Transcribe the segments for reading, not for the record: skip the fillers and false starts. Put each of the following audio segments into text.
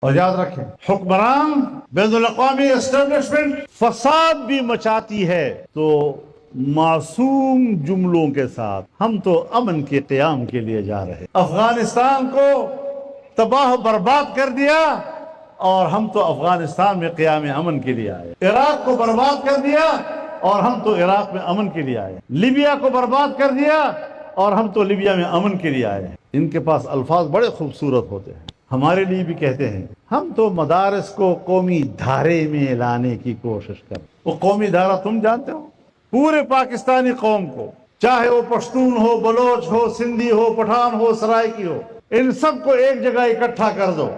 اور یاد رکھیں حکمران بین الاقوامی اسٹیبلشمنٹ فساد بھی مچاتی ہے تو معصوم جملوں کے ساتھ ہم تو امن کے قیام کے لیے جا رہے، افغانستان کو تباہ و برباد کر دیا اور ہم تو افغانستان میں قیام امن کے لیے آئے، عراق کو برباد کر دیا اور ہم تو عراق میں امن کے لیے آئے، لیبیا کو برباد کر دیا اور ہم تو لیبیا میں امن کے لیے آئے ہیں۔ ان کے پاس الفاظ بڑے خوبصورت ہوتے ہیں، ہمارے لیے بھی کہتے ہیں ہم تو مدارس کو قومی دھارے میں لانے کی کوشش کر۔ وہ قومی دھارہ تم جانتے ہو؟ پورے پاکستانی قوم کو، چاہے وہ پشتون ہو، بلوچ ہو، سندھی ہو، پٹھان ہو، سرائکی ہو، ان سب کو ایک جگہ اکٹھا کر دو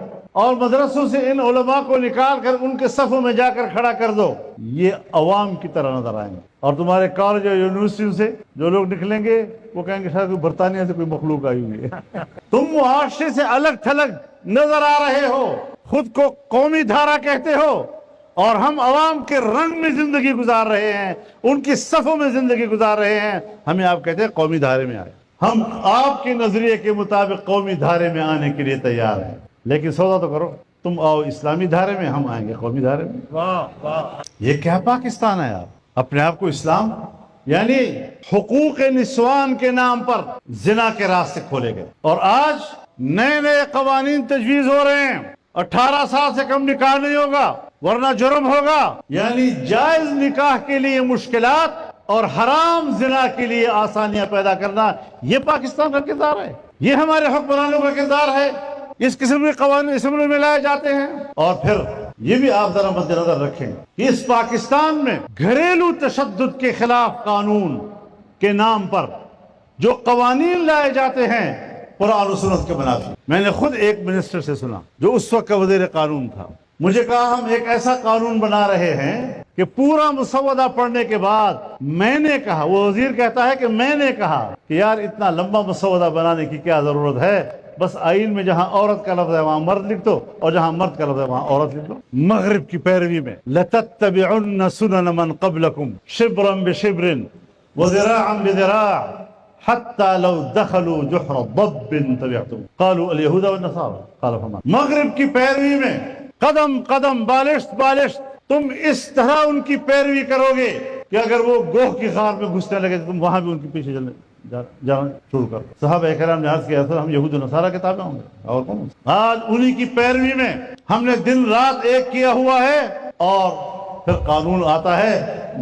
اور مدرسوں سے ان علماء کو نکال کر ان کے صفوں میں جا کر کھڑا کر دو، یہ عوام کی طرح نظر آئیں گے۔ اور تمہارے کالج اور یونیورسٹیوں سے جو لوگ نکلیں گے وہ کہیں گے شاید برطانیہ سے کوئی مخلوق آئی ہوئی ہے۔ تم معاشرے سے الگ تھلگ نظر آ رہے ہو، خود کو قومی دھارہ کہتے ہو اور ہم عوام کے رنگ میں زندگی گزار رہے ہیں، ان کی صفوں میں زندگی گزار رہے ہیں، ہمیں آپ کہتے ہیں قومی دھارے میں آئے۔ ہم آپ کے نظریے کے مطابق قومی دھارے میں آنے کے لیے تیار ہیں، لیکن سودا تو کرو، تم آؤ اسلامی دھارے میں، ہم آئیں گے قومی دھارے میں۔ واہ واہ، یہ کیا پاکستان ہے؟ آپ اپنے آپ کو اسلام یعنی حقوق نسوان کے نام پر زنا کے راستے کھولے گئے، اور آج نئے نئے قوانین تجویز ہو رہے ہیں، 18 سال سے کم نکاح نہیں ہوگا ورنہ جرم ہوگا، یعنی جائز نکاح کے لیے مشکلات اور حرام زنا کے لیے آسانیاں پیدا کرنا، یہ پاکستان کا کردار ہے، یہ ہمارے حکمرانوں کا کردار ہے۔ اس قسم کے قوانین اسمبلی میں لائے جاتے ہیں، اور پھر یہ بھی آپ ذرا مد نظر رکھیں کہ اس پاکستان میں گھریلو تشدد کے خلاف قانون کے نام پر جو قوانین لائے جاتے ہیں قرآن و سنت کے منافی۔ میں نے خود ایک منسٹر سے سنا جو اس وقت کا وزیر قانون تھا، مجھے کہا ہم ایک ایسا قانون بنا رہے ہیں کہ پورا مسودہ پڑھنے کے بعد میں نے کہا، وہ وزیر کہتا ہے کہ میں نے کہا کہ یار اتنا لمبا مسودہ بنانے کی کیا ضرورت ہے، بس آئین میں جہاں عورت کا لفظ ہے وہاں مرد لکھ دو اور جہاں مرد کا لفظ ہے وہاں عورت لکھ دو۔ مغرب کی پیروی میں لَتَتَّبِعُنَّ سُنَنَ مَنْ قَبْلَكُمْ شِبْرًا بِشِبْرٍ وَذِرَاعًا بِذِرَاعٍ حَتَّى لَوْ دَخَلُوا جُحْرَ ضَبٍّ تَبِعْتُمْ قَالُوا الْيَهُودَ وَالنَّصَارَى قَالَ فَمَا۔ مغرب کی پیروی میں قدم قدم، بالشت بالشت تم اس طرح ان کی پیروی کرو گے کہ اگر وہ گوہ کی غار میں گھسنے لگے تو تم وہاں بھی ان کے پیچھے جانا شروع کر۔ صحابہ کرام نے عرض کیا سر ہم یہود و نصارہ کے تابع ہوں گے اور کون؟ آج انہی کی پیروی میں ہم نے دن رات ایک کیا ہوا ہے، اور پھر قانون آتا ہے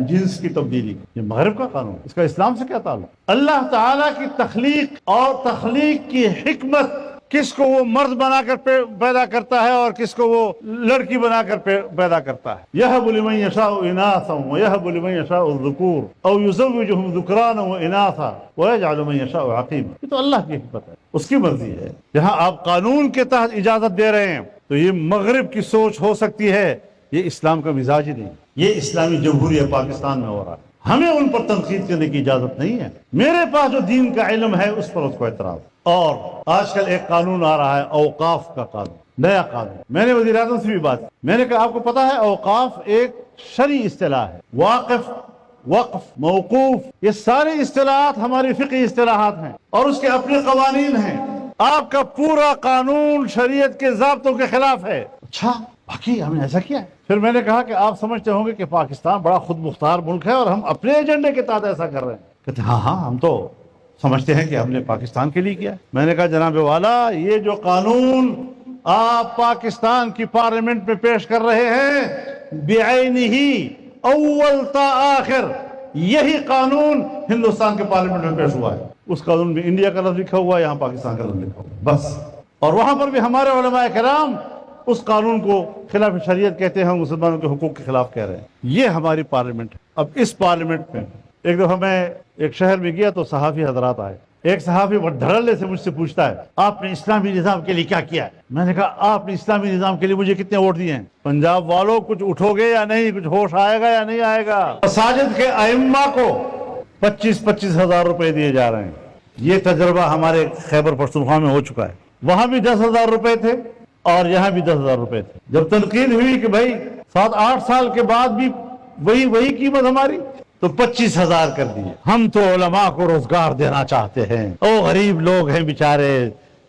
جنس کی تبدیلی، یہ مغرب کا قانون، اس کا اسلام سے کیا تعلق؟ اللہ تعالیٰ کی تخلیق اور تخلیق کی حکمت، کس کو وہ مرد بنا کر پیدا کرتا ہے اور کس کو وہ لڑکی بنا کر پیدا کرتا ہے۔ يَهَبُ لِمَن يَشَاءُ إِنَاثًا وَيَهَبُ لِمَن يَشَاءُ الذُّكُورَ أَوْ يُزَوِّجُهُمْ ذُكْرَانًا وَإِنَاثًا وَيَجْعَلُ مَن يَشَاءُ عَقِيمًا۔ یہ تو اللہ کی حکمت ہے، اس کی مرضی ہے۔ جہاں آپ قانون کے تحت اجازت دے رہے ہیں تو یہ مغرب کی سوچ ہو سکتی ہے، یہ اسلام کا مزاج ہی نہیں، یہ اسلامی جمہوریہ پاکستان میں ہو رہا ہے، ہمیں ان پر تنقید کرنے کی اجازت نہیں ہے۔ میرے پاس جو دین کا علم ہے اس پر اس کو اعتراض۔ اور آج کل ایک قانون آ رہا ہے اوقاف کا قانون، نیا قانون، میں نے وزیر اعظم سے بھی بات کی، میں نے کہا آپ کو پتا ہے اوقاف ایک شرعی اصطلاح ہے، واقف، وقف، موقوف، یہ ساری اصطلاحات ہماری فقہی اصطلاحات ہیں اور اس کے اپنے قوانین ہیں۔ آپ کا پورا قانون شریعت کے ضابطوں کے خلاف ہے۔ اچھا باقی ہم نے ایسا کیا ہے؟ پھر میں نے کہا کہ آپ سمجھتے ہوں گے کہ پاکستان بڑا خود مختار ملک ہے اور ہم اپنے ایجنڈے کے تحت ایسا کر رہے ہیں۔ کہتے ہاں ہاں ہم تو سمجھتے ہیں کہ ہم نے پاکستان کے لیے کیا ہے۔ میں نے کہا جناب والا یہ جو قانون آپ پاکستان کی پارلیمنٹ میں پیش کر رہے ہیں بعینہ اول تا آخر یہی قانون ہندوستان کے پارلیمنٹ میں پیش ہوا ہے، اس قانون میں انڈیا کا لفظ لکھا ہوا ہے، یہاں پاکستان کا لفظ لکھا ہوا ہے بس، اور وہاں پر بھی ہمارے علماء کرام اس قانون کو خلاف شریعت کہتے ہیں، مسلمانوں کے حقوق کے خلاف کہہ رہے ہیں۔ یہ ہماری پارلیمنٹ ہے۔ اب اس پارلیمنٹ میں ایک دفعہ میں ایک شہر میں گیا تو صحافی حضرات آئے، ایک صحافی بڑے دھڑلے سے مجھ سے پوچھتا ہے آپ نے اسلامی نظام کے لیے کیا کیا ہے؟ میں نے کہا آپ نے اسلامی نظام کے لیے مجھے کتنے ووٹ دیے ہیں؟ پنجاب والوں کچھ اٹھو گے یا نہیں، کچھ ہوش آئے گا یا نہیں آئے گا؟ مساجد کے ائمہ کو 25-25 ہزار روپے دیے جا رہے ہیں۔ یہ تجربہ ہمارے خیبر پختونخوا میں ہو چکا ہے، وہاں بھی 10,000 روپے تھے اور یہاں بھی 10,000 روپے تھے۔ جب تنقید ہوئی کہ بھائی 7-8 سال کے بعد بھی وہی قیمت ہماری، تو 25,000 کر دیے۔ ہم تو علماء کو روزگار دینا چاہتے ہیں، او غریب لوگ ہیں بیچارے،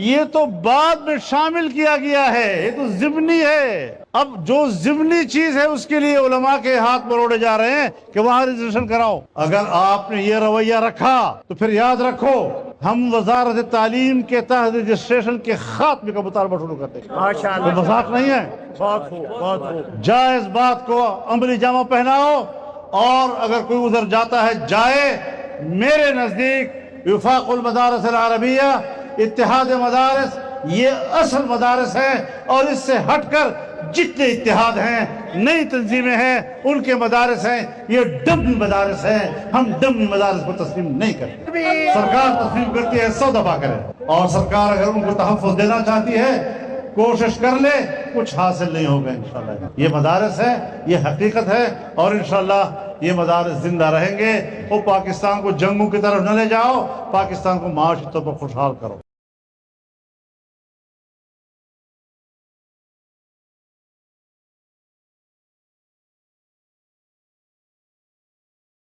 یہ تو بعد میں شامل کیا گیا ہے، یہ تو ضمنی ہے۔ اب جو ضمنی چیز ہے اس کے لیے علماء کے ہاتھ مروڑے جا رہے ہیں کہ وہاں رجسٹریشن کراؤ۔ اگر آپ نے یہ رویہ رکھا تو پھر یاد رکھو ہم وزارت تعلیم کے تحت رجسٹریشن کے خاتمے کا مطالبہ شروع کرتے ہیں۔ کوئی مذاق نہیں ہے، بات ہو جائز بات کو عملی جامہ پہناؤ، اور اگر کوئی ادھر جاتا ہے جائے۔ میرے نزدیک وفاق المدارس العربیہ، اتحاد مدارس یہ اصل مدارس ہیں، اور اس سے ہٹ کر جتنے اتحاد ہیں، نئی تنظیمیں ہیں، ان کے مدارس ہیں، یہ ڈمی مدارس ہیں۔ ہم ڈمی مدارس کو تسلیم نہیں کرتے۔ سرکار تسلیم کرتی ہے 100 دفعہ کرے، اور سرکار اگر ان کو تحفظ دینا چاہتی ہے کوشش کر لے، کچھ حاصل نہیں ہوگا انشاءاللہ۔ یہ مدارس ہے، یہ حقیقت ہے، اور انشاءاللہ یہ مدارس زندہ رہیں گے۔ وہ پاکستان کو جنگوں کی طرف نہ لے جاؤ، پاکستان کو معاشی طور پر خوشحال کرو۔